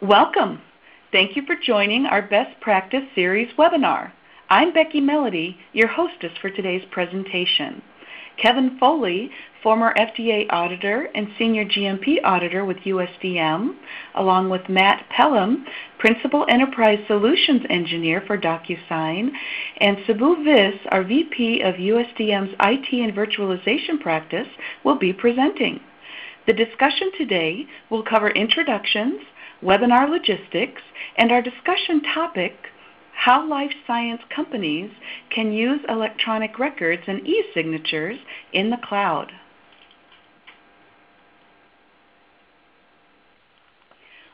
Welcome. Thank you for joining our Best Practice Series webinar. I'm Becky Melody, your hostess for today's presentation. Kevin Foley, former FDA auditor and senior GMP auditor with USDM, along with Matt Pelham, principal enterprise solutions engineer for DocuSign, and Sabu Vis, our VP of USDM's IT and virtualization practice, will be presenting. The discussion today will cover introductions, webinar logistics, and our discussion topic, how life science companies can use electronic records and e-signatures in the cloud.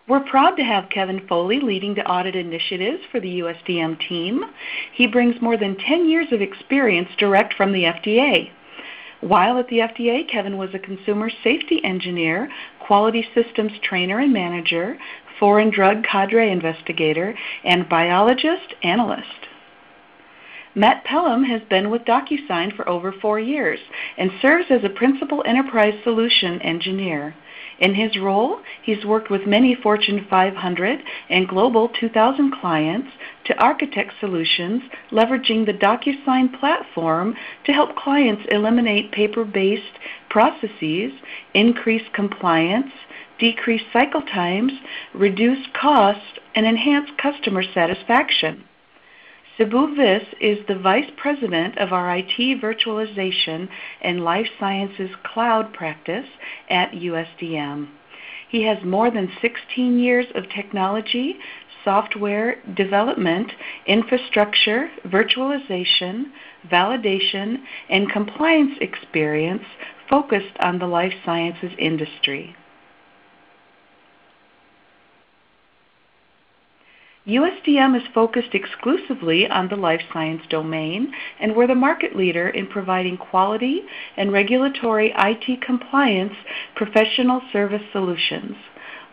We're proud to have Kevin Foley leading the audit initiatives for the USDM team. He brings more than 10 years of experience direct from the FDA. While at the FDA, Kevin was a consumer safety engineer, quality systems trainer and manager, foreign drug cadre investigator, and biologist analyst. Matt Pelham has been with DocuSign for over 4 years and serves as a principal enterprise solution engineer. In his role, he's worked with many Fortune 500 and Global 2000 clients to architect solutions leveraging the DocuSign platform to help clients eliminate paper-based processes, increase compliance, decrease cycle times, reduce cost, and enhance customer satisfaction. Sabu Vis is the Vice President of our IT Virtualization and Life Sciences Cloud practice at USDM. He has more than 16 years of technology, software development, infrastructure, virtualization, validation, and compliance experience focused on the life sciences industry. USDM is focused exclusively on the life science domain, and we're the market leader in providing quality and regulatory IT compliance professional service solutions.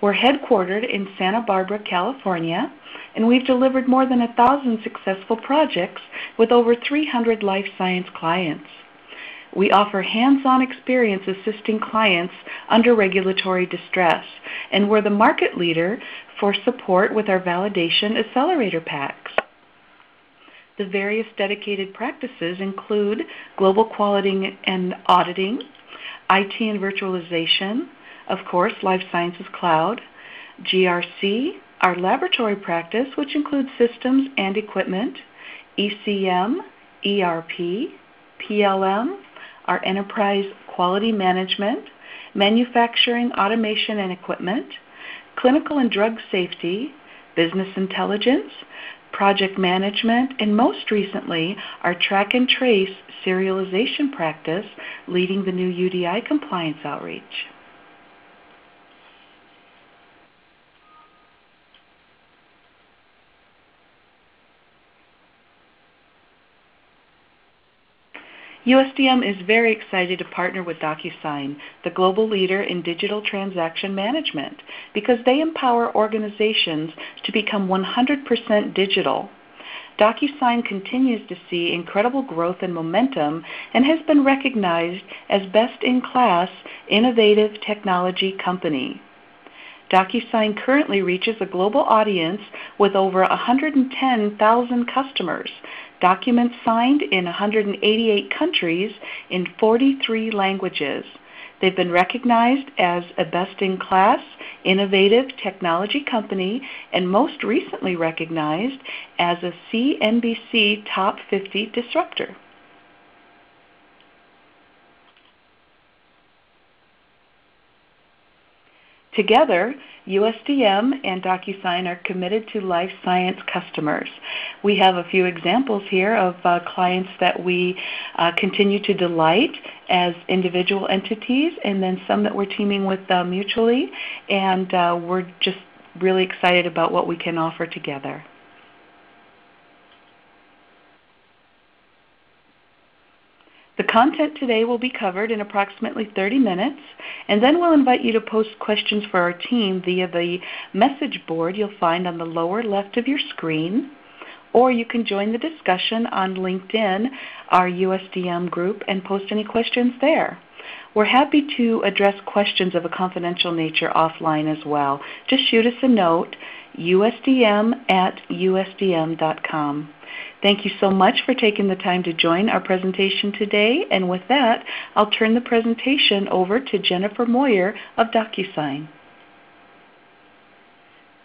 We're headquartered in Santa Barbara, California, and we've delivered more than 1,000 successful projects with over 300 life science clients. We offer hands-on experience assisting clients under regulatory distress, and we're the market leader for support with our validation Accelerator packs. The various dedicated practices include global quality and auditing, IT and virtualization, of course, Life Sciences Cloud, GRC, our laboratory practice, which includes systems and equipment, ECM, ERP, PLM, our enterprise quality management, manufacturing automation and equipment, clinical and drug safety, business intelligence, project management, and most recently, our track and trace serialization practice leading the new UDI compliance outreach. USDM is very excited to partner with DocuSign, the global leader in digital transaction management, because they empower organizations to become 100% digital. DocuSign continues to see incredible growth and momentum and has been recognized as best-in-class innovative technology company. DocuSign currently reaches a global audience with over 110,000 customers, documents signed in 188 countries in 43 languages. They've been recognized as a best-in-class, innovative technology company, and most recently recognized as a CNBC Top 50 Disruptor. Together, USDM and DocuSign are committed to life science customers. We have a few examples here of clients that we continue to delight as individual entities, and then some that we're teaming with mutually, and we're just really excited about what we can offer together. The content today will be covered in approximately 30 minutes, and then we'll invite you to post questions for our team via the message board you'll find on the lower left of your screen, or you can join the discussion on LinkedIn, our USDM group, and post any questions there. We're happy to address questions of a confidential nature offline as well. Just shoot us a note, usdm@usdm.com. Thank you so much for taking the time to join our presentation today, and with that, I'll turn the presentation over to Jennifer Moyer of DocuSign.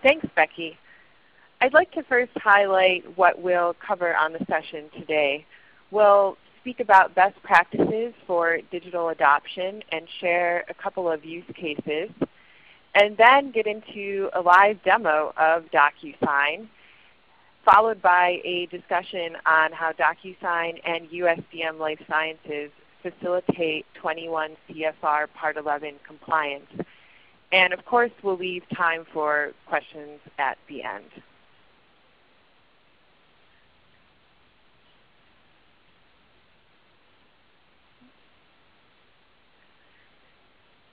Thanks, Becky. I'd like to first highlight what we'll cover on the session today. We'll speak about best practices for digital adoption and share a couple of use cases, and then get into a live demo of DocuSign, followed by a discussion on how DocuSign and USDM Life Sciences facilitate 21 CFR Part 11 compliance. And of course, we'll leave time for questions at the end.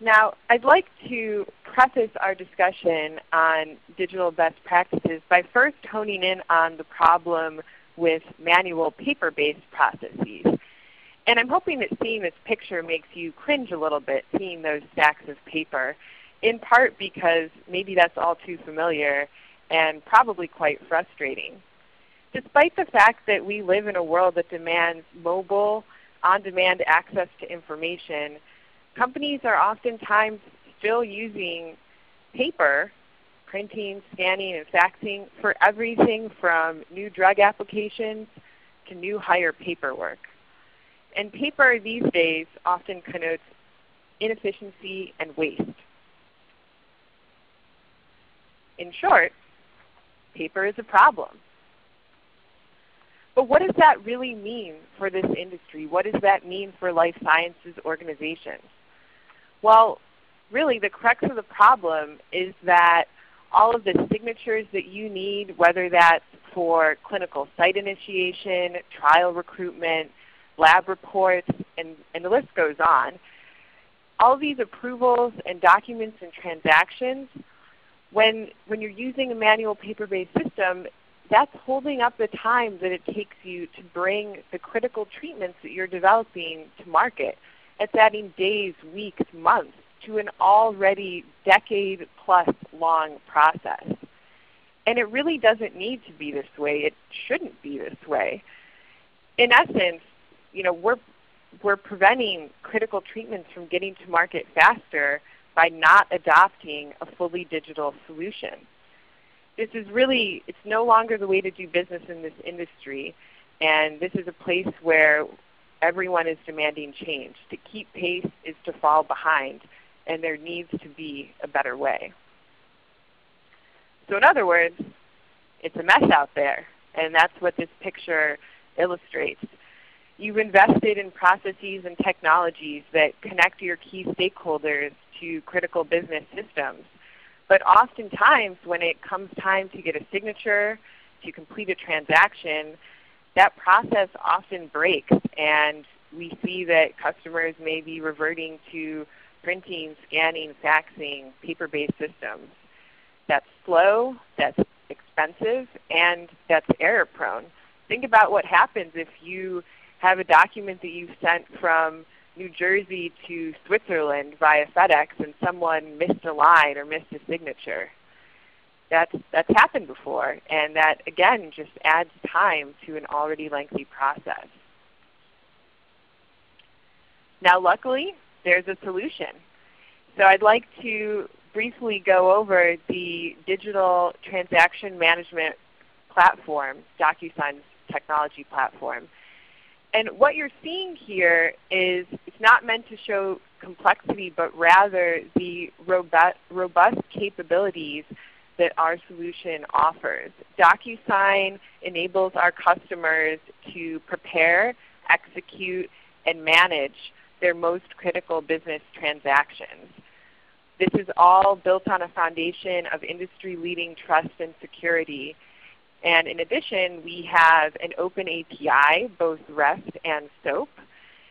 Now, I'd like to preface our discussion on digital best practices by first honing in on the problem with manual paper-based processes. And I'm hoping that seeing this picture makes you cringe a little bit, seeing those stacks of paper, in part because maybe that's all too familiar and probably quite frustrating. Despite the fact that we live in a world that demands mobile, on-demand access to information, companies are oftentimes still using paper, printing, scanning, and faxing for everything from new drug applications to new hire paperwork. And paper these days often connotes inefficiency and waste. In short, paper is a problem. But what does that really mean for this industry? What does that mean for life sciences organizations? Well, really the crux of the problem is that all of the signatures that you need, whether that's for clinical site initiation, trial recruitment, lab reports, and the list goes on, all of these approvals and documents and transactions, when you're using a manual paper-based system, that's holding up the time that it takes you to bring the critical treatments that you're developing to market. It's adding days, weeks, months to an already decade-plus long process. And it really doesn't need to be this way. It shouldn't be this way. In essence, we're preventing critical treatments from getting to market faster by not adopting a fully digital solution. This is really, it's no longer the way to do business in this industry, and this is a place where everyone is demanding change. To keep pace is to fall behind, and there needs to be a better way. So in other words, it's a mess out there, and that's what this picture illustrates. You've invested in processes and technologies that connect your key stakeholders to critical business systems. But oftentimes when it comes time to get a signature, to complete a transaction, that process often breaks, and we see that customers may be reverting to printing, scanning, faxing, paper-based systems. That's slow, that's expensive, and that's error-prone. Think about what happens if you have a document that you've sent from New Jersey to Switzerland via FedEx and someone missed a line or missed a signature. That's happened before, and that again just adds time to an already lengthy process. Now luckily, there's a solution. So I'd like to briefly go over the digital transaction management platform, DocuSign's technology platform. And what you're seeing here is it's not meant to show complexity, but rather the robust capabilities that our solution offers. DocuSign enables our customers to prepare, execute, and manage their most critical business transactions. This is all built on a foundation of industry-leading trust and security. And in addition, we have an open API, both REST and SOAP.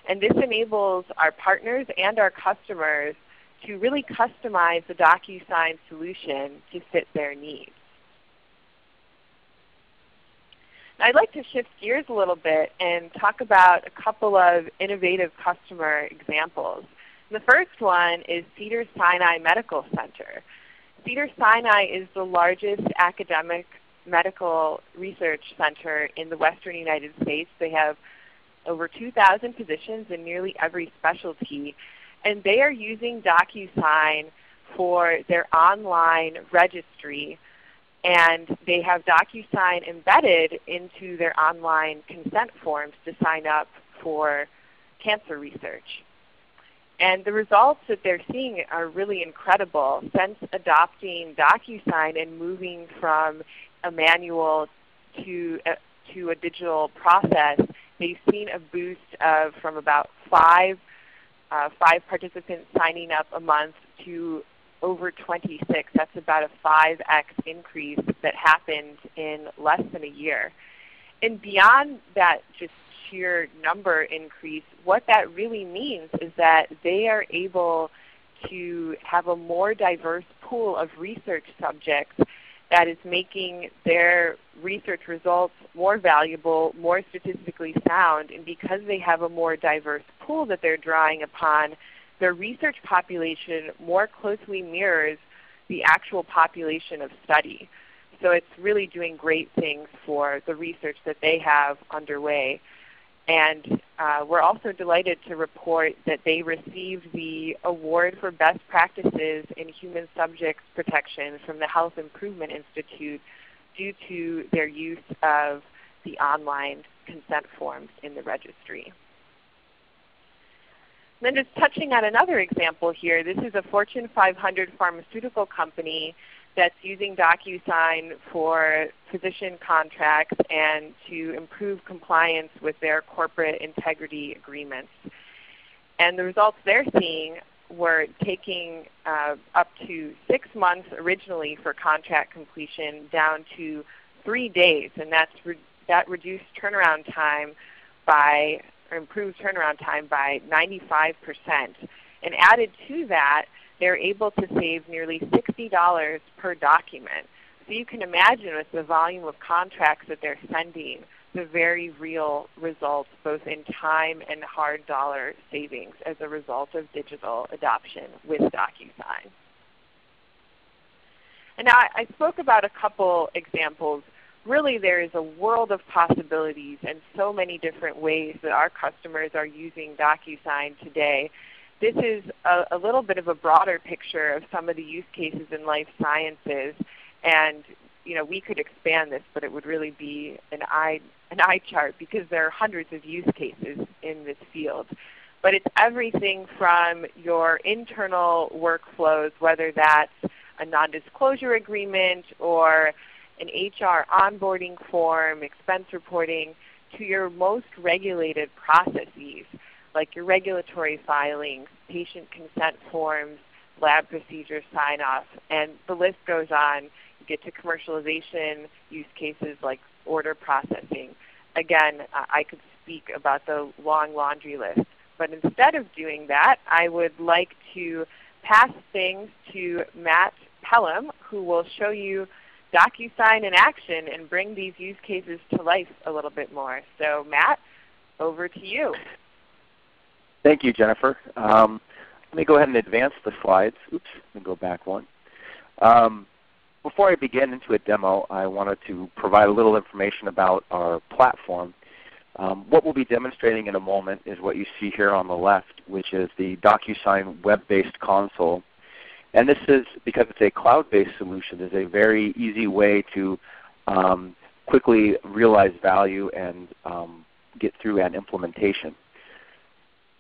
And this enables our partners and our customers to really customize the DocuSign solution to fit their needs. Now, I'd like to shift gears a little bit and talk about a couple of innovative customer examples. The first one is Cedars-Sinai Medical Center. Cedars-Sinai is the largest academic medical research center in the western United States. They have over 2,000 physicians in nearly every specialty, and they are using DocuSign for their online registry, and they have DocuSign embedded into their online consent forms to sign up for cancer research. And the results that they're seeing are really incredible. Since adopting DocuSign and moving from a manual to a digital process, they've seen a boost of from about five participants signing up a month to over 26. That's about a 5x increase that happened in less than a year. And beyond that just sheer number increase, what that really means is that they are able to have a more diverse pool of research subjects that is making their research results more valuable, more statistically sound. And because they have a more diverse pool that they're drawing upon, their research population more closely mirrors the actual population of study. So it's really doing great things for the research that they have underway. And we're also delighted to report that they received the award for best practices in human subjects protection from the Health Improvement Institute due to their use of the online consent forms in the registry. And then just touching on another example here, this is a Fortune 500 pharmaceutical company that's using DocuSign for physician contracts and to improve compliance with their corporate integrity agreements. And the results they're seeing were taking up to 6 months originally for contract completion down to 3 days, and that reduced turnaround time by, or improved turnaround time by 95%. And added to that, they're able to save nearly $60 per document. So you can imagine with the volume of contracts that they're sending, the very real results both in time and hard dollar savings as a result of digital adoption with DocuSign. And now I spoke about a couple examples. Really there is a world of possibilities and so many different ways that our customers are using DocuSign today. This is a little bit of a broader picture of some of the use cases in life sciences, and we could expand this, but it would really be an eye chart because there are hundreds of use cases in this field. But it's everything from your internal workflows, whether that's a non-disclosure agreement or an HR onboarding form, expense reporting, to your most regulated processes, like your regulatory filings, patient consent forms, lab procedure sign-off, and the list goes on. You get to commercialization use cases like order processing. Again, I could speak about the long laundry list. But instead of doing that, I would like to pass things to Matt Pelham, who will show you DocuSign in action and bring these use cases to life a little bit more. So Matt, over to you. Thank you, Jennifer. Let me go ahead and advance the slides. Oops, let me go back one. Before I begin into a demo, I wanted to provide a little information about our platform. What we'll be demonstrating in a moment is what you see here on the left, which is the DocuSign web-based console. And this is, because it's a cloud-based solution, is a very easy way to quickly realize value and get through an implementation.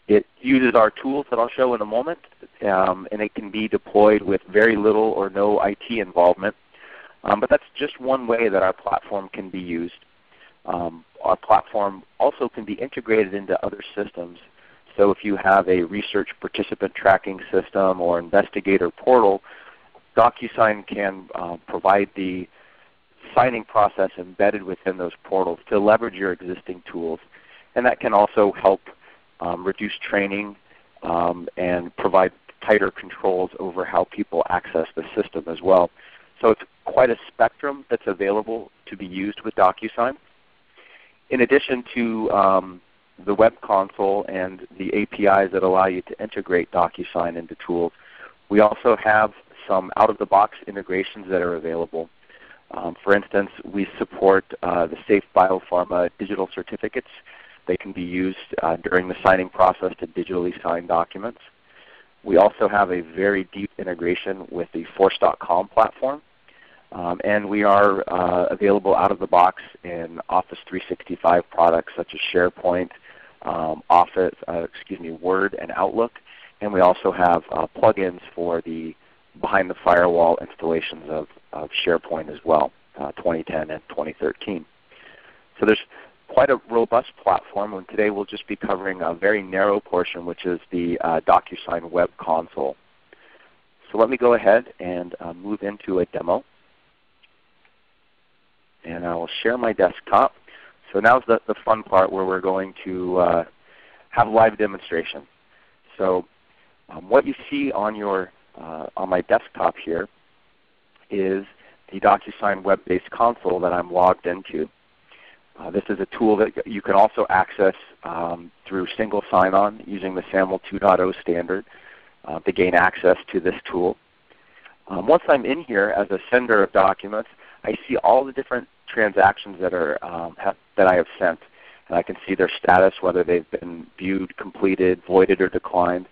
It uses our tools that I'll show in a moment, and it can be deployed with very little or no IT involvement. But that's just one way that our platform can be used. Our platform also can be integrated into other systems. So if you have a research participant tracking system or investigator portal, DocuSign can provide the signing process embedded within those portals to leverage your existing tools. And that can also help reduce training and provide tighter controls over how people access the system as well. So it's quite a spectrum that's available to be used with DocuSign. In addition to the web console and the APIs that allow you to integrate DocuSign into tools, we also have some out-of-the-box integrations that are available. For instance, we support the Safe Biopharma digital certificates. They can be used during the signing process to digitally sign documents. We also have a very deep integration with the Force.com platform. And we are available out of the box in Office 365 products such as SharePoint, Word, and Outlook. And we also have plugins for the behind the firewall installations of SharePoint as well, 2010 and 2013. So there's quite a robust platform, and today we'll just be covering a very narrow portion, which is the DocuSign web console. So let me go ahead and move into a demo. And I will share my desktop. So now's the fun part where we're going to have live demonstration. So what you see on your on my desktop here is the DocuSign web-based console that I'm logged into. This is a tool that you can also access through single sign-on using the SAML 2.0 standard to gain access to this tool. Once I'm in here as a sender of documents, I see all the different transactions that are that I have sent, and I can see their status, whether they've been viewed, completed, voided, or declined.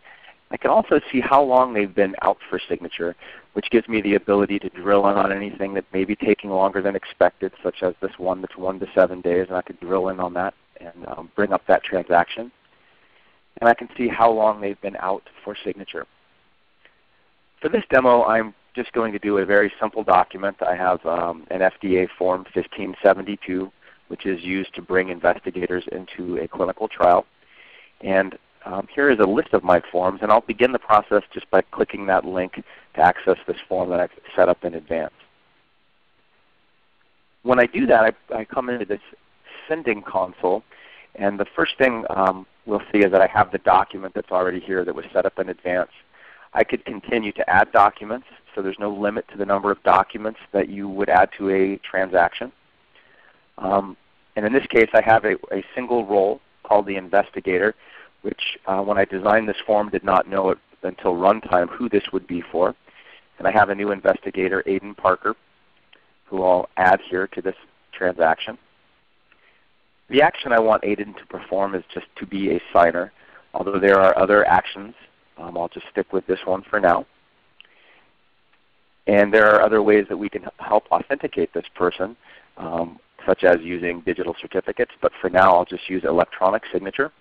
I can also see how long they've been out for signature, which gives me the ability to drill in on anything that may be taking longer than expected, such as this one that's 1 to 7 days, and I could drill in on that and bring up that transaction. And I can see how long they've been out for signature. For this demo, I'm just going to do a very simple document. I have an FDA Form 1572, which is used to bring investigators into a clinical trial. And here is a list of my forms, and I'll begin the process just by clicking that link to access this form that I've set up in advance. When I do that, I come into this sending console, and the first thing we'll see is that I have the document that's already here that was set up in advance. I could continue to add documents, so there's no limit to the number of documents that you would add to a transaction. And in this case, I have a single role called the investigator, which when I designed this form did not know it until runtime who this would be for. And I have a new investigator, Aiden Parker, who I'll add here to this transaction. The action I want Aiden to perform is just to be a signer, although there are other actions. I'll just stick with this one for now. And there are other ways that we can help authenticate this person, such as using digital certificates, but for now I'll just use electronic signature.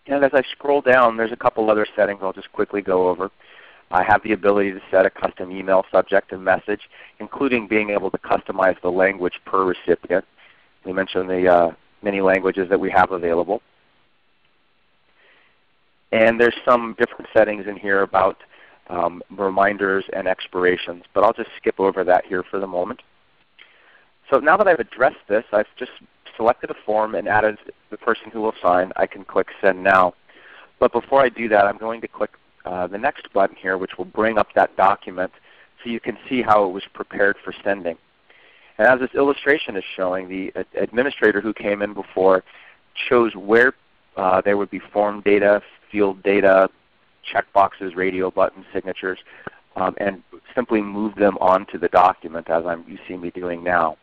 And as I scroll down, there's a couple other settings I'll just quickly go over. I have the ability to set a custom email subject and message, including being able to customize the language per recipient. We mentioned the many languages that we have available. And there's some different settings in here about reminders and expirations, but I'll just skip over that here for the moment. So now that I've addressed this, I've just selected a form and added the person who will sign. I can click Send Now. But before I do that, I'm going to click the next button here, which will bring up that document so you can see how it was prepared for sending. And as this illustration is showing, the administrator who came in before chose where there would be form data, field data, checkboxes, radio buttons, signatures, and simply move them onto the document as you see me doing now.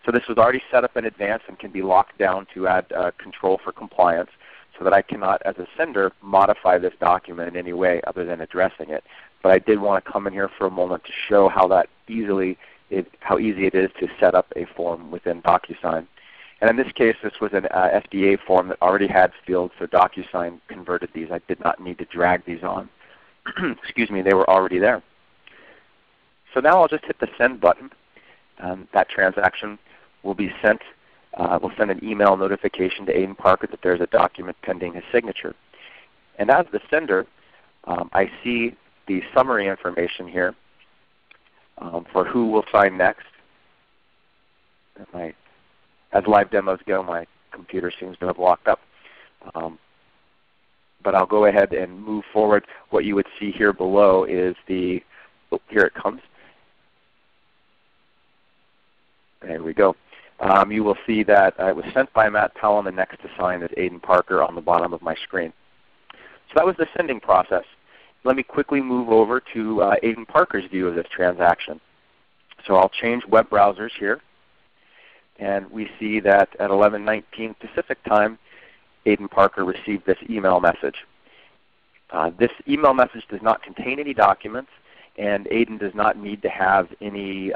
So this was already set up in advance and can be locked down to add control for compliance so that I cannot, as a sender, modify this document in any way other than addressing it. But I did want to come in here for a moment to show how easy it is to set up a form within DocuSign. And in this case, this was an FDA form that already had fields, so DocuSign converted these. I did not need to drag these on. Excuse me, they were already there. So now I'll just hit the Send button. That transaction will be sent. We'll send an email notification to Aiden Parker that there's a document pending his signature. And as the sender, I see the summary information here for who will sign next. As live demos go, my computer seems to have locked up. But I'll go ahead and move forward. What you would see here below is here it comes. There we go. you will see that it was sent by Matt Powell, and the next to sign is Aiden Parker on the bottom of my screen. So that was the sending process. Let me quickly move over to Aiden Parker's view of this transaction. So I'll change web browsers here, and we see that at 11:19 Pacific time, Aiden Parker received this email message. This email message does not contain any documents, and Aiden does not need to have any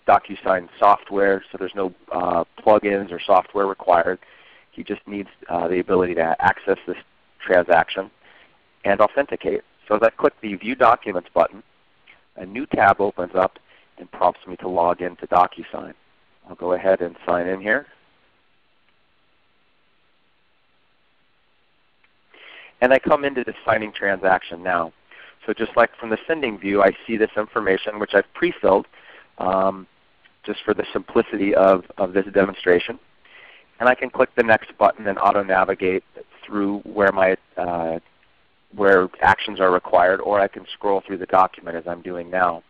DocuSign software, so there's no plugins or software required. He just needs the ability to access this transaction and authenticate. So as I click the View Documents button, a new tab opens up and prompts me to log into DocuSign. I'll go ahead and sign in here. And I come into the signing transaction now. So just like from the sending view, I see this information, which I've pre-filled just for the simplicity of this demonstration. And I can click the next button and auto-navigate through where actions are required, or I can scroll through the document as I'm doing now.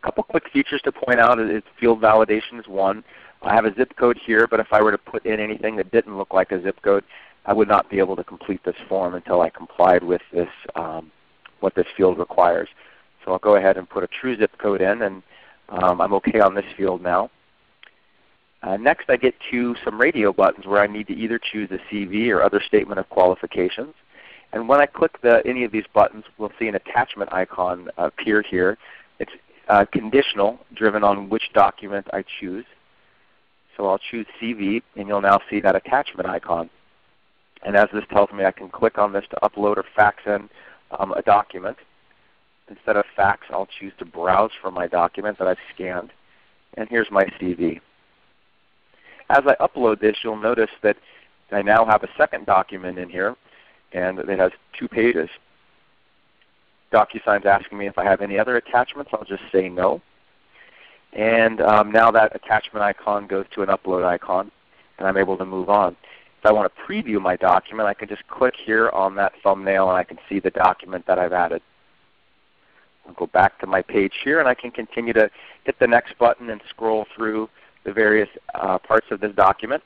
A couple quick features to point out is field validation is one. I have a zip code here, but if I were to put in anything that didn't look like a zip code, I would not be able to complete this form until I complied with this, what this field requires. So I'll go ahead and put a true zip code in, and I'm OK on this field now. Next I get to some radio buttons where I need to either choose a CV or other statement of qualifications. And when I click any of these buttons, we'll see an attachment icon appear here. It's conditional, driven on which document I choose. So I'll choose CV, and you'll now see that attachment icon. And as this tells me, I can click on this to upload or fax in a document. Instead of fax, I'll choose to browse for my document that I've scanned. And here's my CV. As I upload this, you'll notice that I now have a second document in here, and it has 2 pages. DocuSign's asking me if I have any other attachments. I'll just say no. And now that attachment icon goes to an upload icon, and I'm able to move on. If I want to preview my document, I can just click here on that thumbnail, and I can see the document that I've added. I'll go back to my page here, and I can continue to hit the next button and scroll through the various parts of this document.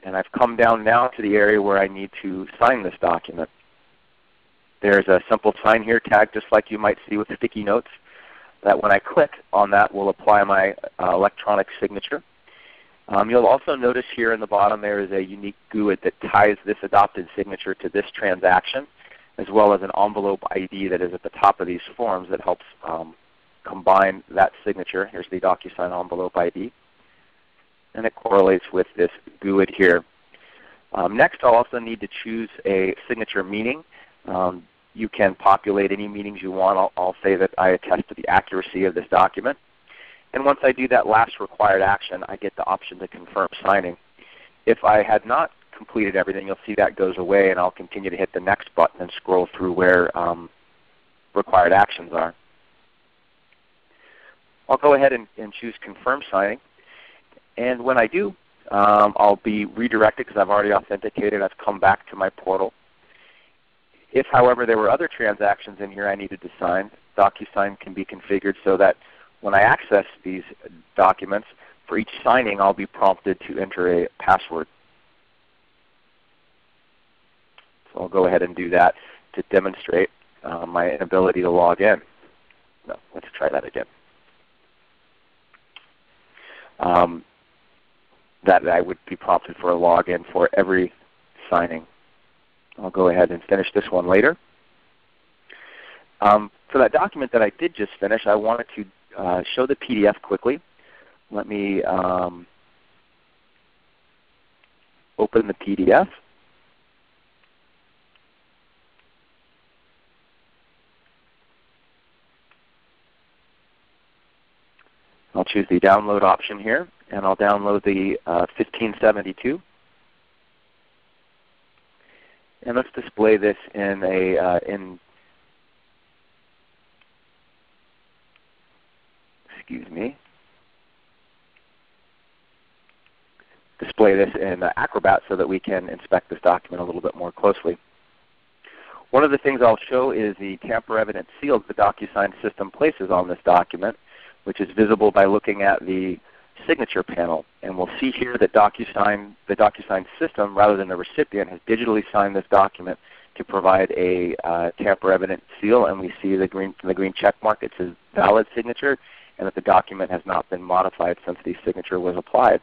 And I've come down now to the area where I need to sign this document. There's a simple sign here tag, just like you might see with sticky notes, that when I click on that will apply my electronic signature. You'll also notice here in the bottom there is a unique GUID that ties this adopted signature to this transaction, as well as an envelope ID that is at the top of these forms that helps combine that signature. Here's the DocuSign envelope ID. And it correlates with this GUID here. Next, I'll also need to choose a signature meaning. You can populate any meanings you want. I'll say that I attest to the accuracy of this document. And once I do that last required action, I get the option to confirm signing. If I had not completed everything, you'll see that goes away, and I'll continue to hit the next button and scroll through where required actions are. I'll go ahead and choose confirm signing. And when I do, I'll be redirected because I've already authenticated. I've come back to my portal. If, however, there were other transactions in here I needed to sign, DocuSign can be configured so that when I access these documents, for each signing I'll be prompted to enter a password. So I'll go ahead and do that to demonstrate my inability to log in. No, let's try that again. That I would be prompted for a login for every signing. I'll go ahead and finish this one later. For that document that I did just finish, I wanted to show the PDF quickly. Let me open the PDF. I'll choose the download option here, and I'll download the 1572. And let's display this in a display this in Acrobat so that we can inspect this document a little bit more closely. One of the things I'll show is the tamper-evident seal the DocuSign system places on this document, which is visible by looking at the signature panel. And we'll see here that the DocuSign system, rather than the recipient, has digitally signed this document to provide a tamper-evident seal, and we see the green check mark. It says valid signature, and that the document has not been modified since the signature was applied.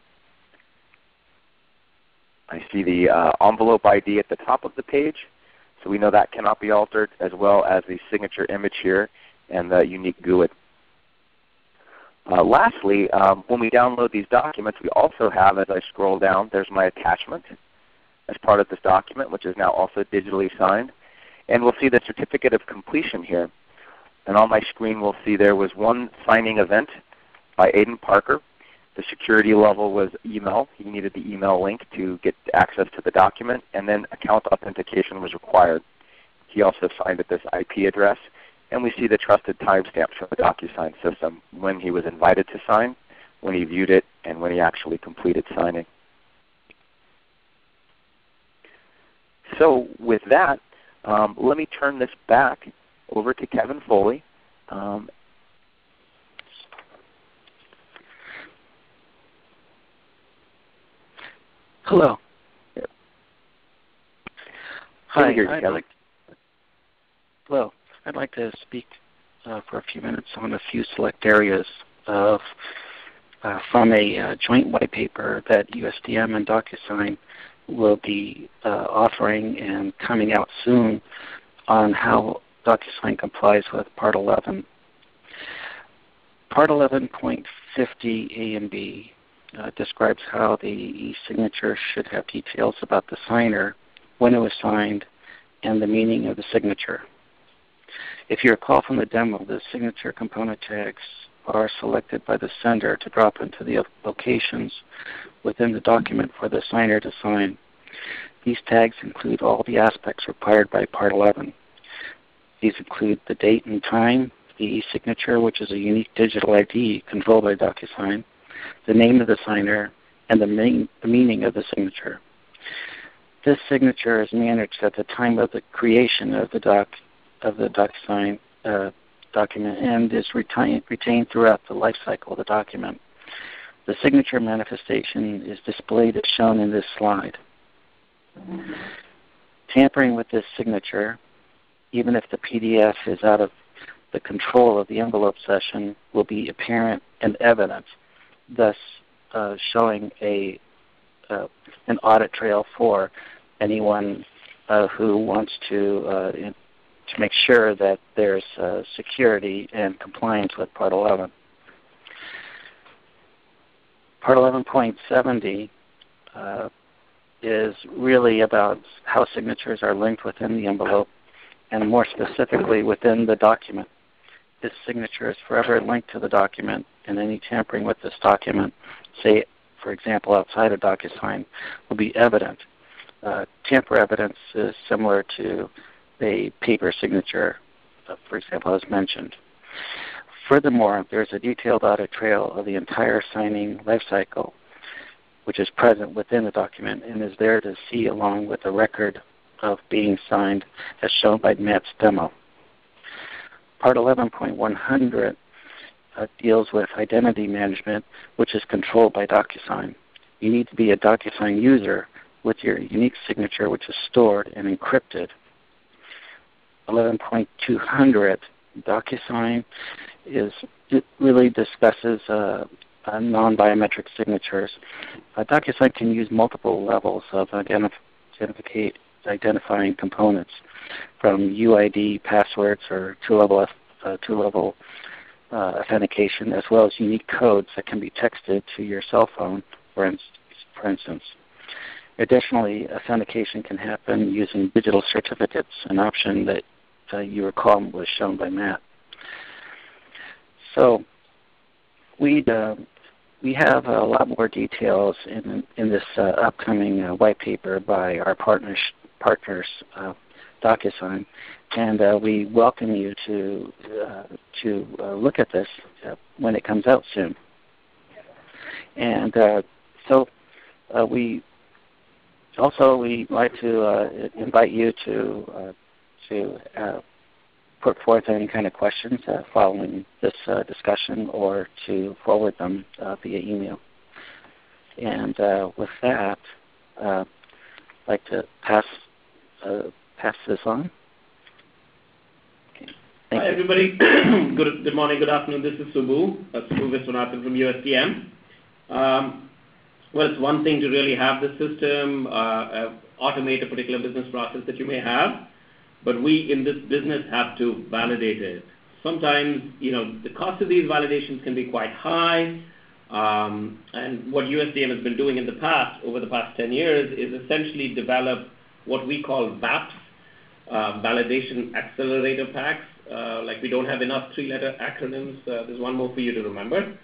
I see the envelope ID at the top of the page, so we know that cannot be altered, as well as the signature image here and the unique GUID. Lastly, when we download these documents, we also have, as I scroll down, there's my attachment as part of this document, which is now also digitally signed. And we'll see the certificate of completion here. And on my screen we'll see there was one signing event by Aiden Parker. The security level was email. He needed the email link to get access to the document, and then account authentication was required. He also signed at this IP address, and we see the trusted timestamps from the DocuSign system, when he was invited to sign, when he viewed it, and when he actually completed signing. So with that, let me turn this back over to Kevin Foley. Hello. Hi. I'd like to speak for a few minutes on a few select areas of from a joint white paper that USDM and DocuSign will be offering and coming out soon on how DocuSign complies with Part 11. Part 11.50 A and B describes how the e-signature should have details about the signer, when it was signed, and the meaning of the signature. If you recall from the demo, the signature component tags are selected by the sender to drop into the locations within the document for the signer to sign. These tags include all the aspects required by Part 11. These include the date and time, the e-signature, which is a unique digital ID controlled by DocuSign, the name of the signer, and the meaning of the signature. This signature is managed at the time of the creation of the DocuSign document and is retained throughout the life cycle of the document. The signature manifestation is displayed as shown in this slide. Tampering with this signature, even if the PDF is out of the control of the envelope session, will be apparent and evident, thus showing an audit trail for anyone who wants to make sure that there's security and compliance with Part 11. Part 11.70 is really about how signatures are linked within the envelope, and more specifically within the document. This signature is forever linked to the document, and any tampering with this document, say, for example, outside of DocuSign, will be evident. Tamper evidence is similar to a paper signature, for example, as mentioned. Furthermore, there's a detailed audit trail of the entire signing lifecycle, which is present within the document and is there to see along with the record of being signed as shown by Matt's demo. Part 11.100 deals with identity management, which is controlled by DocuSign. You need to be a DocuSign user with your unique signature, which is stored and encrypted. 11.200 DocuSign really discusses non-biometric signatures. DocuSign can use multiple levels of identifying components, from UID, passwords, or two-level authentication, as well as unique codes that can be texted to your cell phone, for instance. Additionally, authentication can happen using digital certificates, an option that you recall was shown by Matt. So we have a lot more details in this upcoming white paper by our partners, DocuSign, and we welcome you to look at this when it comes out soon. And we'd like to invite you to put forth any kind of questions following this discussion, or to forward them via email. And with that, I'd like to pass this on. Okay. Hi, everybody. Good morning, good afternoon. This is Subbu Viswanathan from USDM. Well, it's one thing to really have the system, automate a particular business process that you may have, but we in this business have to validate it. Sometimes, the cost of these validations can be quite high, and what USDM has been doing in the past, over the past 10 years, is essentially develop what we call VAPs, Validation Accelerator Packs. Like we don't have enough three-letter acronyms. There's one more for you to remember.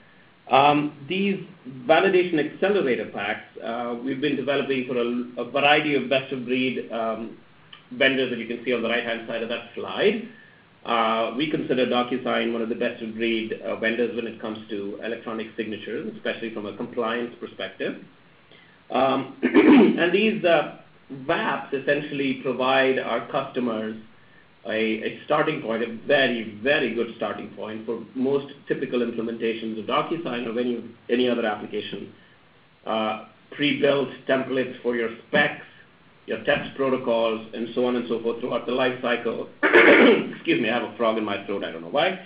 These Validation Accelerator Packs, we've been developing for a variety of best-of-breed vendors that you can see on the right-hand side of that slide. We consider DocuSign one of the best-of-breed vendors when it comes to electronic signatures, especially from a compliance perspective. And these VAPs essentially provide our customers a starting point, a very, very good starting point for most typical implementations of DocuSign or any other application. Pre-built templates for your specs, your test protocols, and so on and so forth throughout the life cycle. Excuse me, I have a frog in my throat, I don't know why.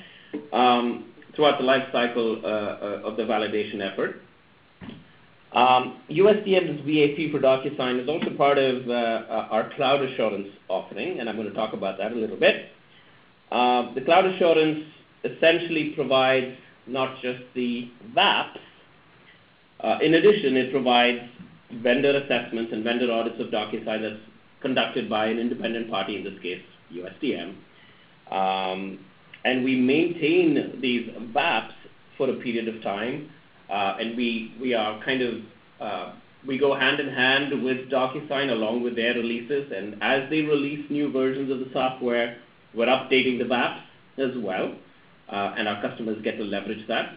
Throughout the life cycle of the validation effort. USDM's VAP for DocuSign is also part of our cloud assurance offering, and I'm going to talk about that a little bit. The cloud assurance essentially provides not just the VAPs. In addition, it provides vendor assessments and vendor audits of DocuSign that's conducted by an independent party, in this case, USDM. And we maintain these VAPs for a period of time. And we are we go hand in hand with DocuSign along with their releases, and as they release new versions of the software, we're updating the VAPs as well, and our customers get to leverage that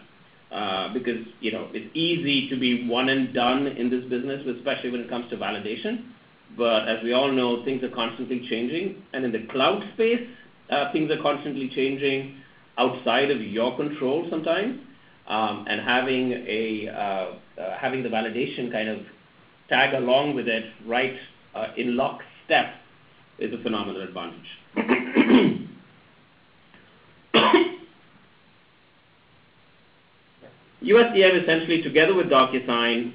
because it's easy to be one and done in this business, especially when it comes to validation. But as we all know, things are constantly changing, and in the cloud space, things are constantly changing outside of your control sometimes. And having the validation kind of tag along with it right in lockstep is a phenomenal advantage. USDM essentially, together with DocuSign,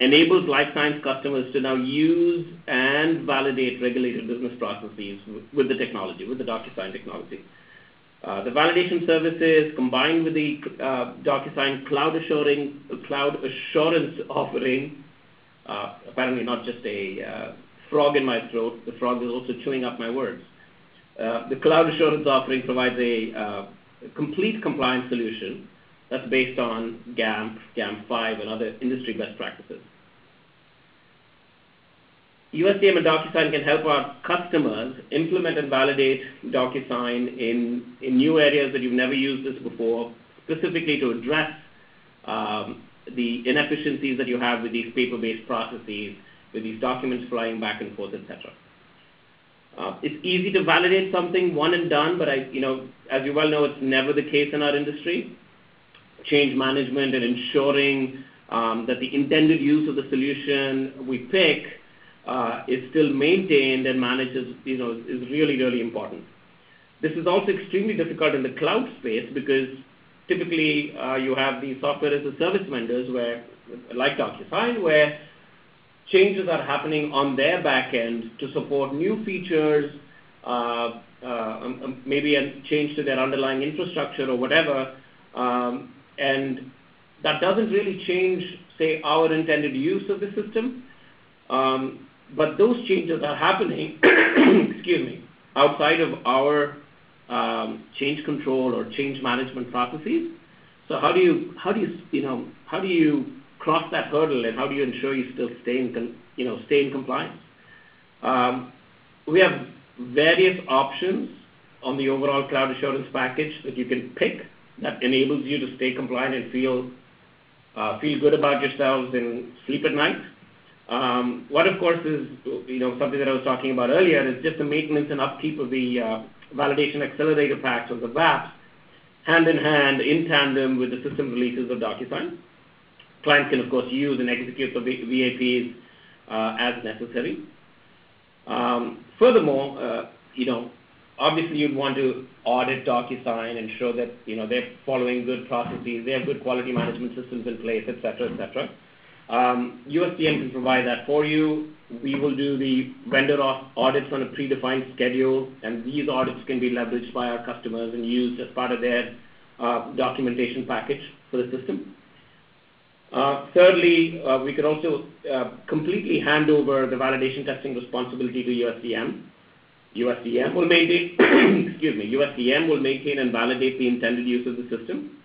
enables life science customers to now use and validate regulated business processes with the technology, with the DocuSign technology. The validation services combined with the DocuSign cloud assurance offering, apparently not just a frog in my throat, the frog is also chewing up my words. The cloud assurance offering provides a complete compliance solution that's based on GAMP, GAMP5, and other industry best practices. USDM and DocuSign can help our customers implement and validate DocuSign in new areas that you've never used this before, specifically to address the inefficiencies that you have with these paper-based processes, with these documents flying back and forth, etc. It's easy to validate something one and done, but as you well know, it's never the case in our industry. Change management and ensuring that the intended use of the solution we pick is still maintained and managed is really, really important. This is also extremely difficult in the cloud space because typically you have these software as a service vendors like DocuSign, where changes are happening on their back end to support new features, maybe a change to their underlying infrastructure or whatever, and that doesn't really change, say, our intended use of the system. But those changes are happening, excuse me, outside of our change control or change management processes. So how do you cross that hurdle, and how do you ensure you still stay in compliance? We have various options on the overall cloud assurance package that you can pick that enables you to stay compliant and feel good about yourselves and sleep at night. What, of course, is something that I was talking about earlier is just the maintenance and upkeep of the validation accelerator packs or the VAPs hand in hand, in tandem with the system releases of DocuSign. Clients can, of course, use and execute the VAPs as necessary. Furthermore, obviously you'd want to audit DocuSign and show that they're following good processes, they have good quality management systems in place, et cetera, et cetera. USDM can provide that for you. We will do the vendor audits on a predefined schedule, and these audits can be leveraged by our customers and used as part of their documentation package for the system. Thirdly, we could also completely hand over the validation testing responsibility to USDM. USDM will maintain, USDM will maintain and validate the intended use of the system,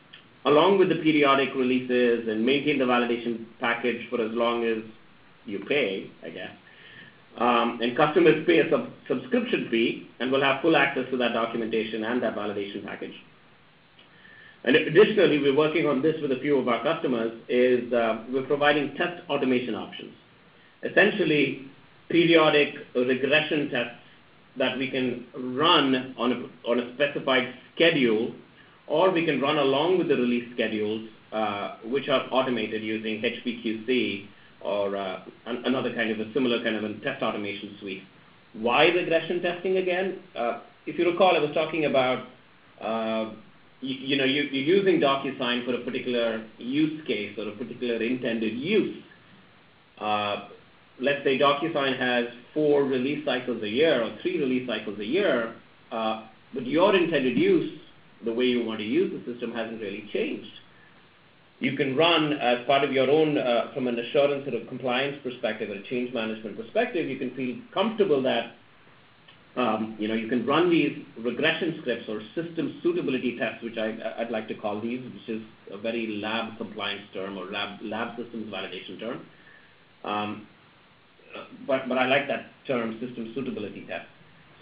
along with the periodic releases, and maintain the validation package for as long as you pay, I guess. And customers pay a subscription fee and will have full access to that documentation and that validation package. And additionally, we're working on this with a few of our customers, is we're providing test automation options. Essentially, periodic regression tests that we can run on a specified schedule, or we can run along with the release schedules, which are automated using HPQC or another kind of a similar kind of a test automation suite. Why regression testing again? If you recall, I was talking about you're using DocuSign for a particular use case or a particular intended use. Let's say DocuSign has 4 release cycles a year or 3 release cycles a year, but your intended use, the way you want to use the system, hasn't really changed. You can run as part of your own, from an assurance or a compliance perspective or a change management perspective, you can feel comfortable that you can run these regression scripts or system suitability tests, which I'd like to call these, which is a very lab compliance term or lab systems validation term. But I like that term, system suitability test.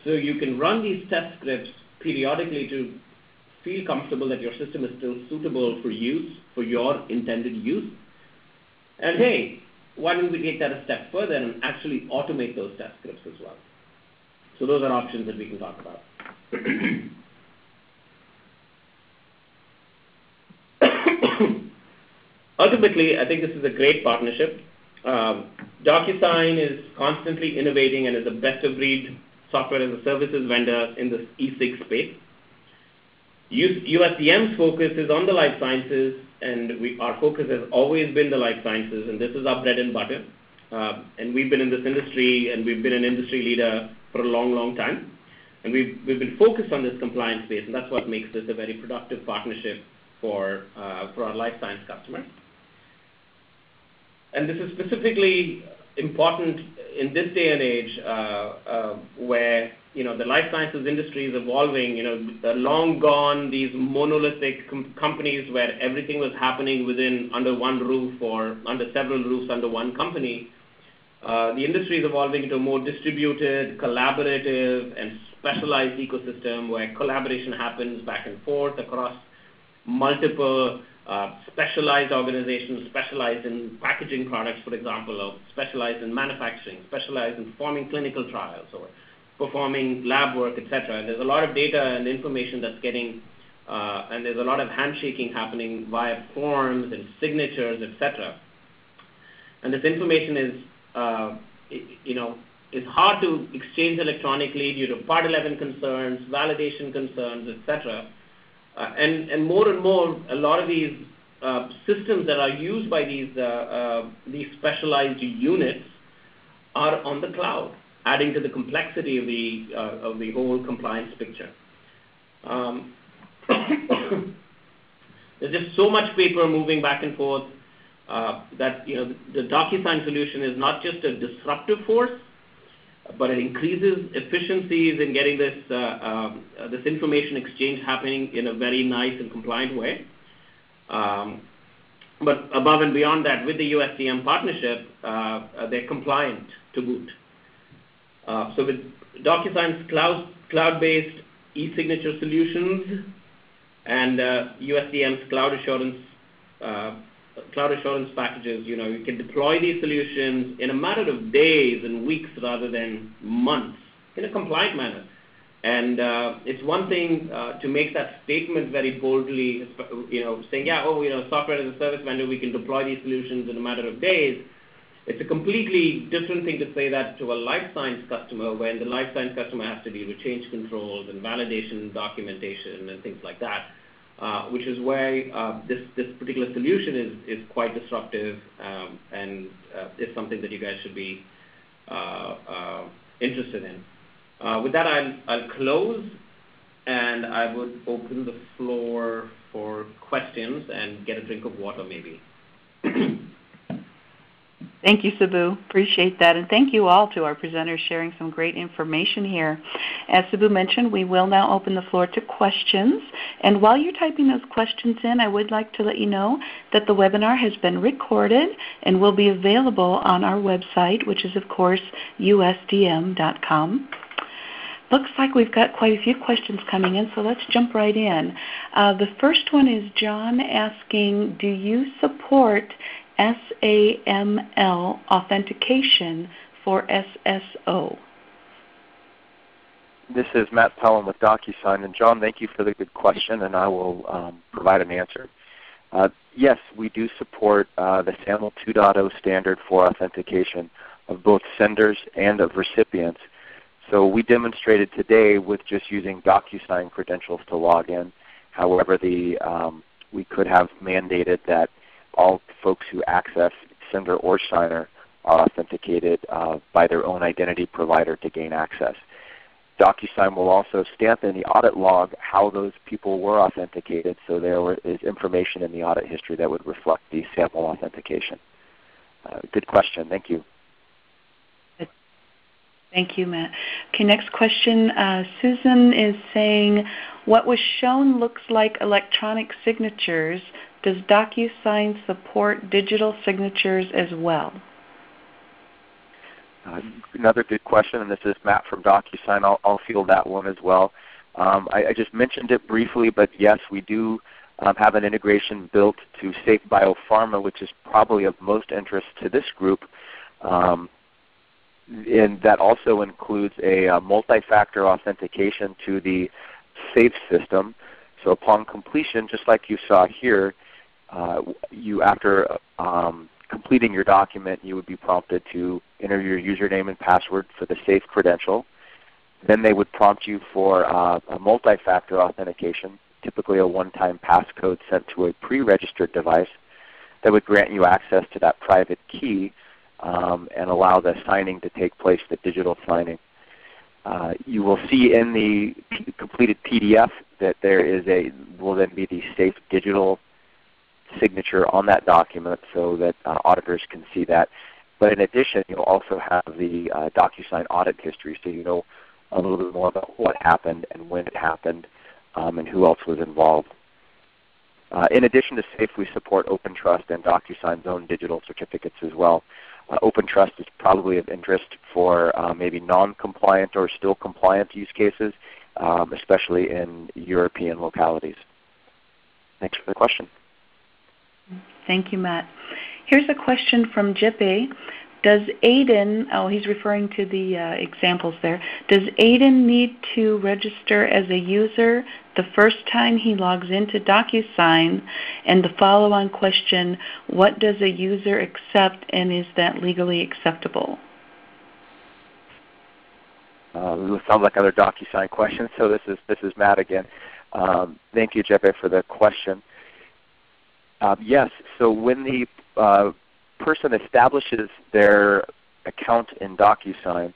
So you can run these test scripts periodically to feel comfortable that your system is still suitable for use, for your intended use. And hey, why don't we take that a step further and actually automate those test scripts as well? So those are options that we can talk about. Ultimately, I think this is a great partnership. DocuSign is constantly innovating and is a best-of-breed software as a services vendor in this e-sig space. USDM's focus is on the life sciences, and our focus has always been the life sciences, and this is our bread and butter. And we've been in this industry, and we've been an industry leader for a long, long time. And we've been focused on this compliance space, and that's what makes this a very productive partnership for our life science customers. And this is specifically important in this day and age where the life sciences industry is evolving. They're long gone these monolithic companies where everything was happening under one roof or under several roofs under one company. The industry is evolving into a more distributed, collaborative, and specialized ecosystem where collaboration happens back and forth across multiple specialized organizations, specialized in packaging products, for example, or specialized in manufacturing, specialized in performing clinical trials or performing lab work, etc. And there's a lot of data and information that's getting, and there's a lot of handshaking happening via forms and signatures, etc. And this information is, is hard to exchange electronically due to Part 11 concerns, validation concerns, etc. And more, a lot of these systems that are used by these specialized units are on the cloud, adding to the complexity of the whole compliance picture. There's just so much paper moving back and forth that the DocuSign solution is not just a disruptive force, but it increases efficiencies in getting this information exchange happening in a very nice and compliant way. But above and beyond that, with the USDM partnership, they're compliant to boot. So with DocuSign's cloud-based eSignature solutions and USDM's cloud assurance packages, you can deploy these solutions in a matter of days and weeks rather than months in a compliant manner. And it's one thing to make that statement very boldly, saying, yeah, software as a service vendor, we can deploy these solutions in a matter of days. It's a completely different thing to say that to a life science customer, when the life science customer has to deal with change controls and validation documentation and things like that, which is why this particular solution is quite disruptive and is something that you guys should be interested in. With that, I'll close, and I would open the floor for questions and get a drink of water maybe. Thank you, Subbu. Appreciate that. And thank you all to our presenters sharing some great information here. As Subbu mentioned, we will now open the floor to questions. And while you're typing those questions in, I would like to let you know that the webinar has been recorded and will be available on our website, which is, of course, USDM.com. Looks like we've got quite a few questions coming in, so let's jump right in. The first one is John asking, do you support SAML authentication for SSO? This is Matt Pelham with DocuSign. And John, thank you for the good question, and I will provide an answer. Yes, we do support the SAML 2.0 standard for authentication of both senders and of recipients. So we demonstrated today with just using DocuSign credentials to log in. However, we could have mandated that all folks who access sender or signer are authenticated by their own identity provider to gain access. DocuSign will also stamp in the audit log how those people were authenticated, so there is information in the audit history that would reflect the SAML authentication. Good question. Thank you. Thank you, Matt. Okay, next question. Susan is saying, what was shown looks like electronic signatures. Does DocuSign support digital signatures as well? Another good question, and this is Matt from DocuSign. I'll field that one as well. I just mentioned it briefly, but yes, we do have an integration built to Safe Biopharma, which is probably of most interest to this group. And that also includes a multi-factor authentication to the SAFE system. So upon completion, just like you saw here, after completing your document, you would be prompted to enter your username and password for the SAFE credential. Then they would prompt you for a multi-factor authentication, typically a one-time passcode sent to a pre-registered device that would grant you access to that private key and allow the signing to take place, the digital signing. You will see in the completed PDF that will then be the SAFE digital signature on that document so that auditors can see that. But in addition, you'll also have the DocuSign audit history, so you know a little bit more about what happened and when it happened and who else was involved. In addition to SAFE, we support OpenTrust and DocuSign's own digital certificates as well. OpenTrust is probably of interest for maybe non-compliant or still compliant use cases, especially in European localities. Thanks for the question. Thank you, Matt. Here's a question from Jippy. Does Aiden, he's referring to the examples there, does Aiden need to register as a user the first time he logs into DocuSign? And the follow-on question, what does a user accept, and is that legally acceptable? It sounds like other DocuSign questions, so this is Matt again. Thank you, Jeppe, for the question. Yes, so when the person establishes their account in DocuSign,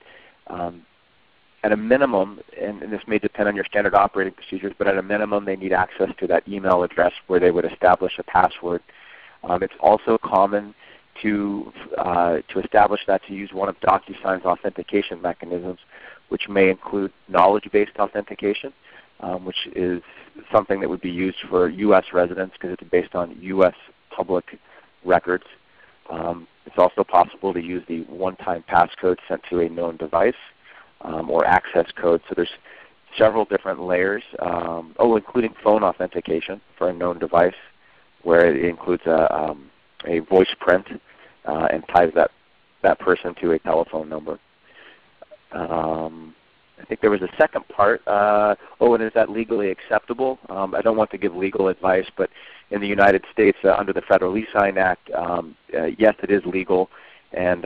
at a minimum, and this may depend on your standard operating procedures, but at a minimum they need access to that email address where they would establish a password. It's also common to establish that to use one of DocuSign's authentication mechanisms, which may include knowledge-based authentication, which is something that would be used for U.S. residents because it's based on U.S. public records. It's also possible to use the one-time passcode sent to a known device or access code. So there's several different layers, including phone authentication for a known device, where it includes a voice print and ties that person to a telephone number. I think there was a second part. And is that legally acceptable? I don't want to give legal advice, but in the United States, under the Federal eSign Act, yes, it is legal. And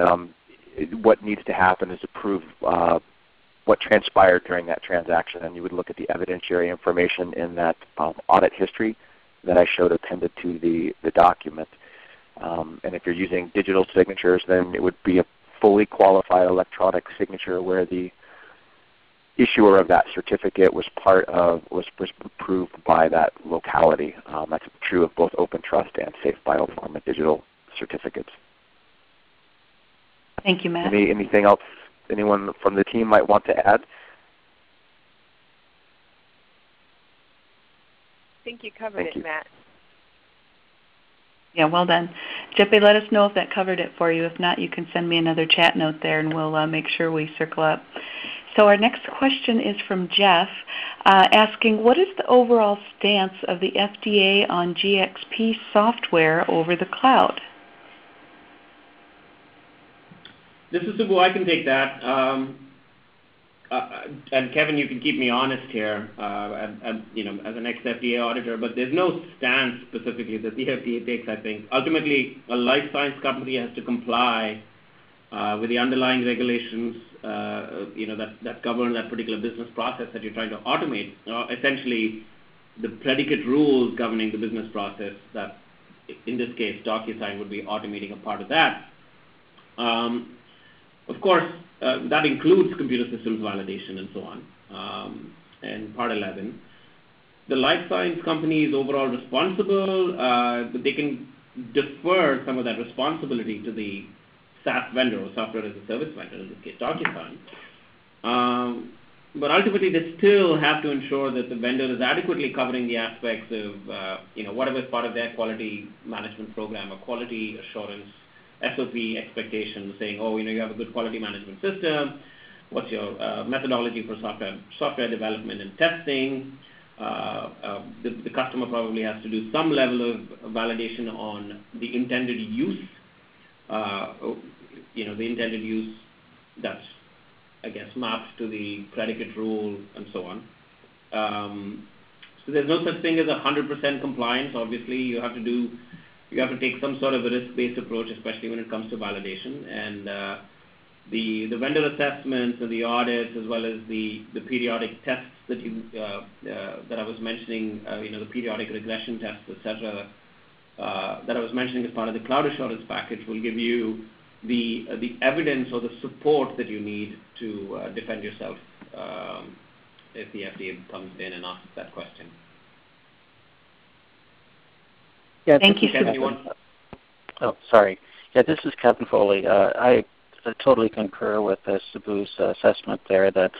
what needs to happen is to prove what transpired during that transaction. And you would look at the evidentiary information in that audit history that I showed appended to the document. And if you're using digital signatures, then it would be a fully qualified electronic signature where the issuer of that certificate was was approved by that locality. That's true of both Open Trust and Safe Biopharma digital certificates. Thank you, Matt. Anything else anyone from the team might want to add? I think you covered it, Matt. Yeah, well done. Jeppe, let us know if that covered it for you. If not, you can send me another chat note there, and we'll make sure we circle up. So our next question is from Jeff, asking, what is the overall stance of the FDA on GXP software over the cloud? This is Subbu. I can take that. And Kevin, you can keep me honest here, as an ex-FDA auditor, but there's no stance specifically that the FDA takes, I think. Ultimately, a life science company has to comply with the underlying regulations that govern that particular business process that you're trying to automate. Essentially, the predicate rules governing the business process that, in this case, DocuSign would be automating a part of that. Of course, that includes computer systems validation and so on, and Part 11. The life science company is overall responsible, but they can defer some of that responsibility to the SaaS vendor or software as a service vendor, in this case DocuSign. But ultimately, they still have to ensure that the vendor is adequately covering the aspects of whatever is part of their quality management program or quality assurance SOP expectations, saying, you have a good quality management system. What's your methodology for software development and testing? The customer probably has to do some level of validation on the intended use. The intended use that's, I guess, mapped to the predicate rule and so on. So there's no such thing as 100% compliance. Obviously, you have to take some sort of a risk-based approach, especially when it comes to validation. And the vendor assessments and the audits, as well as the periodic tests that I was mentioning, the periodic regression tests, etc., that I was mentioning as part of the cloud assurance package, will give you the evidence or the support that you need to defend yourself if the FDA comes in and asks that question. Yeah, thank you, Kevin. Oh, sorry. Yeah, this is Kevin Foley. I totally concur with Subbu's assessment there that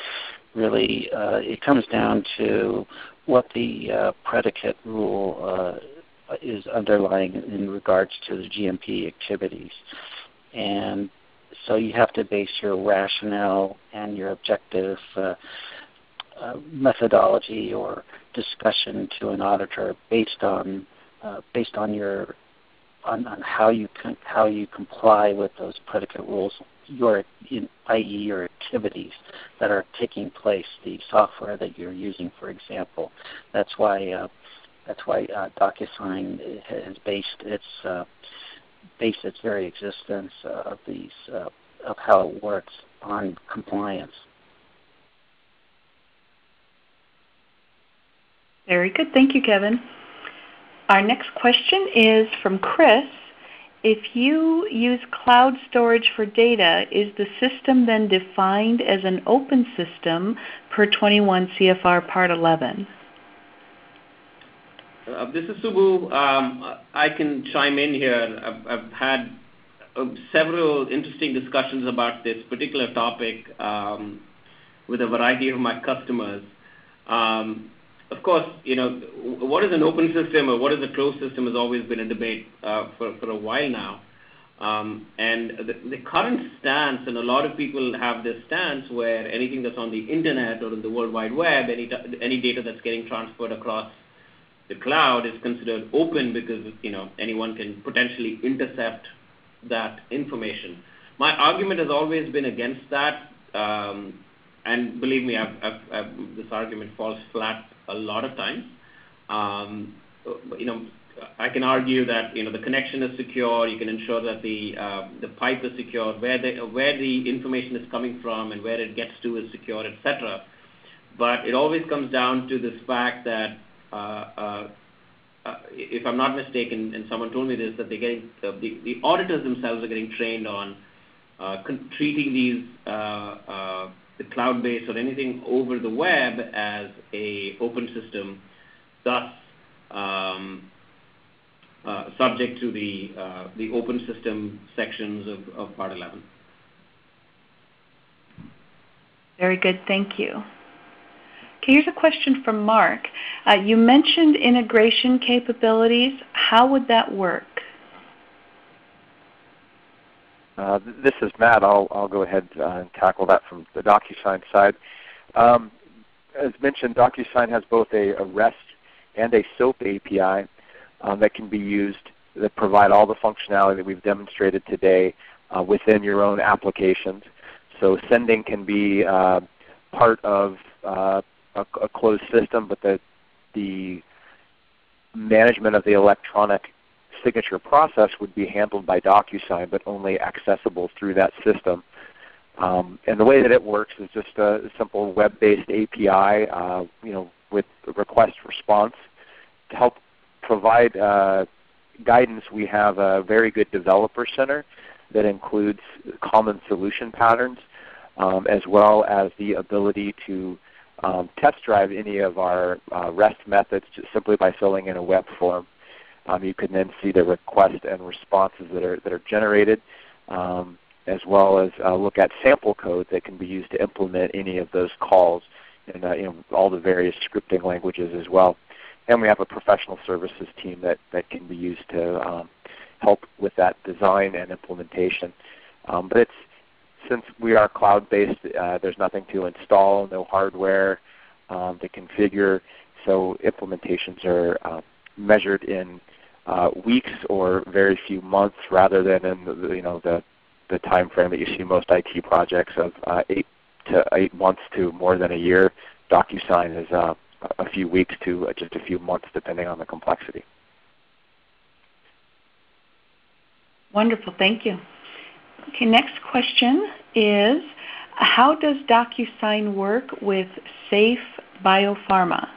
really it comes down to what the predicate rule is underlying in regards to the GMP activities. And so you have to base your rationale and your objective methodology or discussion to an auditor based on how you comply with those predicate rules, i.e. your activities that are taking place, the software that you're using, for example. That's why DocuSign has based its very existence of how it works on compliance. Very good. Thank you, Kevin. Our next question is from Chris. If you use cloud storage for data, is the system then defined as an open system per 21 CFR Part 11? This is Subbu. I can chime in here. I've had several interesting discussions about this particular topic with a variety of my customers. Of course, what is an open system or what is a closed system has always been a debate for a while now. And the current stance, and a lot of people have this stance where anything that's on the internet or in the World Wide Web, any data that's getting transferred across the cloud is considered open because anyone can potentially intercept that information. My argument has always been against that. and believe me, this argument falls flat a lot of times. I can argue that the connection is secure. You can ensure that the pipe is secure, where the information is coming from and where it gets to is secure, etc. But it always comes down to this fact that, if I'm not mistaken, and someone told me this, that the auditors themselves are getting trained on treating these the cloud-based or anything over the web as a open system, thus subject to the open system sections of Part 11. Very good, thank you. Okay, here's a question from Mark. You mentioned integration capabilities. How would that work? This is Matt. I'll go ahead and tackle that from the DocuSign side. As mentioned, DocuSign has both a REST and a SOAP API that can be used that provide all the functionality that we've demonstrated today within your own applications. So sending can be part of a closed system, but the management of the electronic signature process would be handled by DocuSign, but only accessible through that system. And the way that it works is just a simple web-based API, with request response. To help provide guidance, we have a very good developer center that includes common solution patterns, as well as the ability to test drive any of our REST methods just simply by filling in a web form. You can then see the request and responses that are generated, as well as look at sample code that can be used to implement any of those calls in all the various scripting languages as well. And we have a professional services team that can be used to help with that design and implementation. But since we are cloud-based, there's nothing to install, no hardware to configure, so implementations are measured in weeks or very few months, rather than in the time frame that you see most IT projects of 8 months to more than a year. DocuSign is a few weeks to just a few months, depending on the complexity. Wonderful, thank you. Okay, next question is, how does DocuSign work with Safe Biopharma?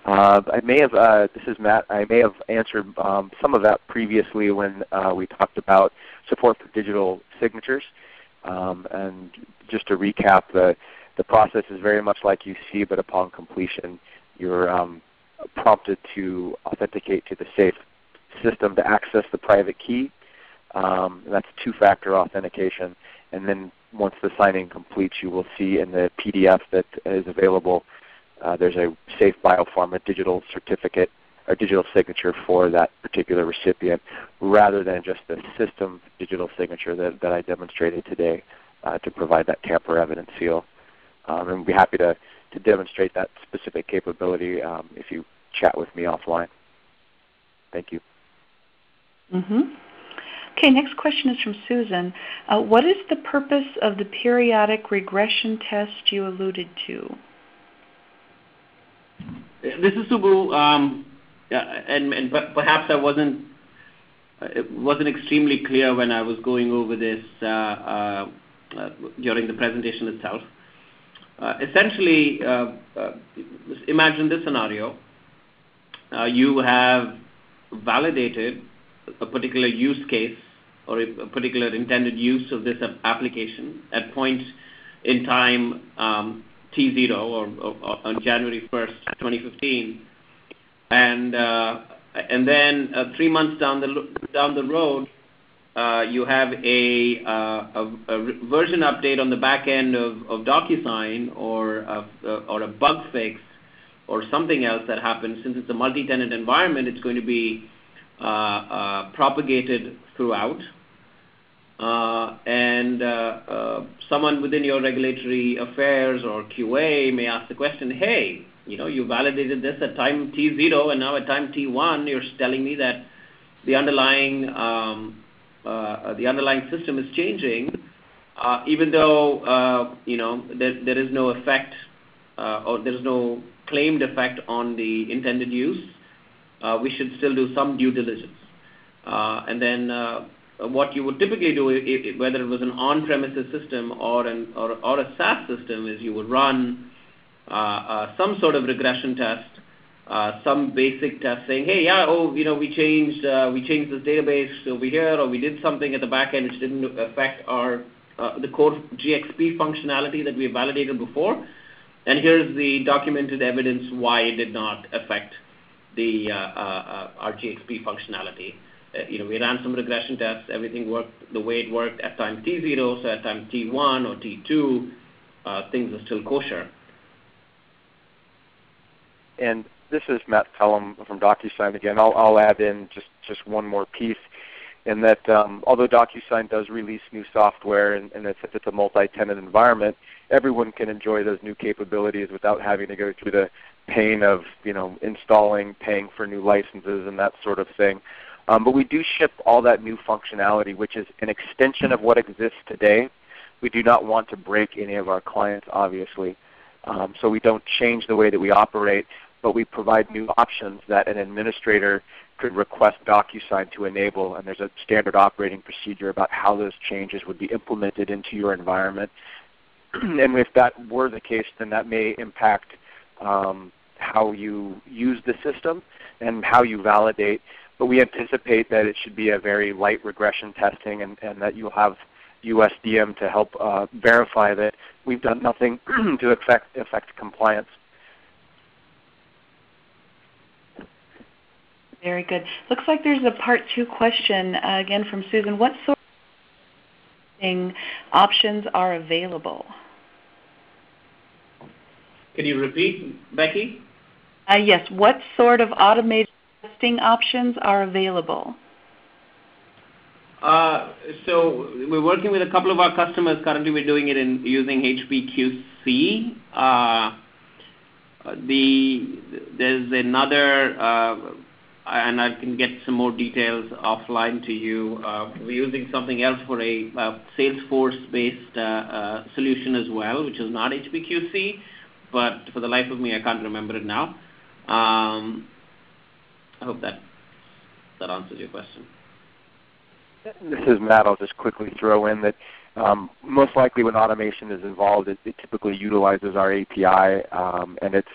This is Matt. I may have answered some of that previously when we talked about support for digital signatures. And just to recap, the process is very much like you see, but upon completion, you're prompted to authenticate to the Safe system to access the private key. That's two-factor authentication. And then once the signing completes, you will see in the PDF that is available, there's a Safe Biopharma digital certificate or digital signature for that particular recipient, rather than just the system digital signature that I demonstrated today to provide that tamper evidence seal. And we'd be happy to demonstrate that specific capability if you chat with me offline. Thank you. Mm-hmm. Okay, next question is from Susan. What is the purpose of the periodic regression test you alluded to? This is Subbu, and perhaps I wasn't extremely clear when I was going over this during the presentation itself. Essentially, imagine this scenario. You have validated a particular use case or a particular intended use of this application at point in time T0 or on January 1st, 2015, and then 3 months down the road, you have a version update on the back end of DocuSign or a bug fix or something else that happens. Since it's a multi-tenant environment, it's going to be propagated throughout. And someone within your regulatory affairs or QA may ask the question, hey, you validated this at time T0 and now at time T1 you're telling me that the underlying system is changing. even though there is no effect or there is no claimed effect on the intended use, we should still do some due diligence. And then what you would typically do, whether it was an on-premises system or a SaaS system, is you would run some sort of regression test, some basic test saying, hey, we changed this database over here, or we did something at the back end which didn't affect the core GXP functionality that we validated before, and here's the documented evidence why it did not affect our GXP functionality. We ran some regression tests. Everything worked the way it worked at time T0, so at time T1 or T2, things are still kosher. And this is Matt Pelham from DocuSign again. I'll add in just one more piece, in that although DocuSign does release new software, and if it's a multi-tenant environment, everyone can enjoy those new capabilities without having to go through the pain of installing, paying for new licenses, and that sort of thing. But we do ship all that new functionality, which is an extension of what exists today. We do not want to break any of our clients, obviously. So we don't change the way that we operate, but we provide new options that an administrator could request DocuSign to enable, and there's a standard operating procedure about how those changes would be implemented into your environment. And if that were the case, then that may impact how you use the system and how you validate. But we anticipate that it should be a very light regression testing, and that you'll have USDM to help verify that we've done nothing to affect compliance. Very good. Looks like there's a part 2 question again from Susan. What sort of options are available? Can you repeat, Becky? Yes. What sort of automated testing options are available? So we're working with a couple of our customers. Currently we're doing it using HPQC. There's another, and I can get some more details offline to you. We're using something else for a Salesforce-based solution as well, which is not HPQC, but for the life of me, I can't remember it now. I hope that answers your question. This is Matt. I'll just quickly throw in that most likely when automation is involved, it typically utilizes our API, and it's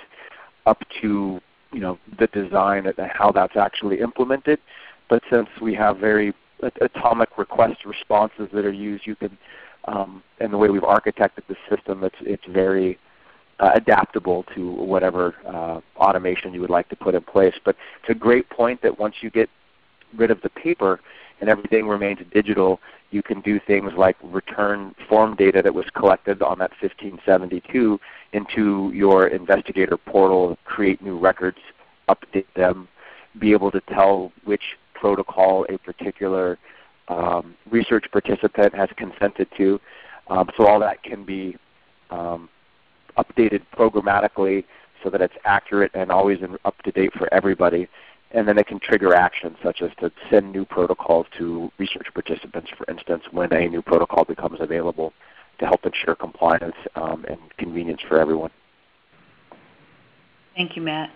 up to the design and how that's actually implemented. But since we have very atomic request responses that are used, you can, and the way we've architected the system, it's very adaptable to whatever automation you would like to put in place. But it's a great point that once you get rid of the paper and everything remains digital, you can do things like return form data that was collected on that 1572 into your investigator portal, create new records, update them, be able to tell which protocol a particular research participant has consented to. So all that can be updated programmatically so that it's accurate and always up to date for everybody. And then it can trigger actions such as to send new protocols to research participants, for instance, when a new protocol becomes available, to help ensure compliance and convenience for everyone. Thank you, Matt.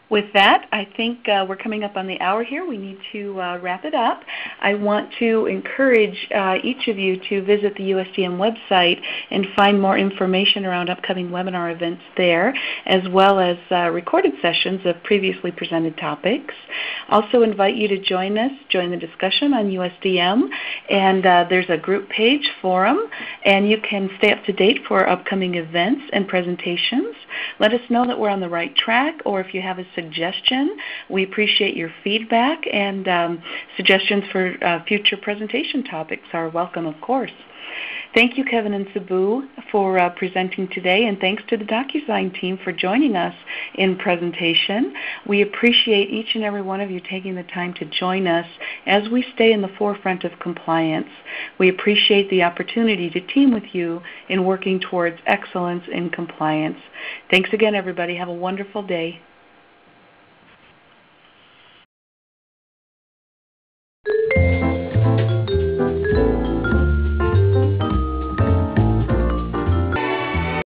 With that, I think we're coming up on the hour here. We need to wrap it up. I want to encourage each of you to visit the USDM website and find more information around upcoming webinar events there, as well as recorded sessions of previously presented topics. Also invite you to join the discussion on USDM, and there's a group page forum, and you can stay up to date for upcoming events and presentations. Let us know that we're on the right track, or if you have a suggestion, we appreciate your feedback, and suggestions for future presentation topics are welcome, of course. Thank you, Kevin and Sabu, for presenting today, and thanks to the DocuSign team for joining us in presentation. We appreciate each and every one of you taking the time to join us as we stay in the forefront of compliance. We appreciate the opportunity to team with you in working towards excellence in compliance. Thanks again, everybody. Have a wonderful day.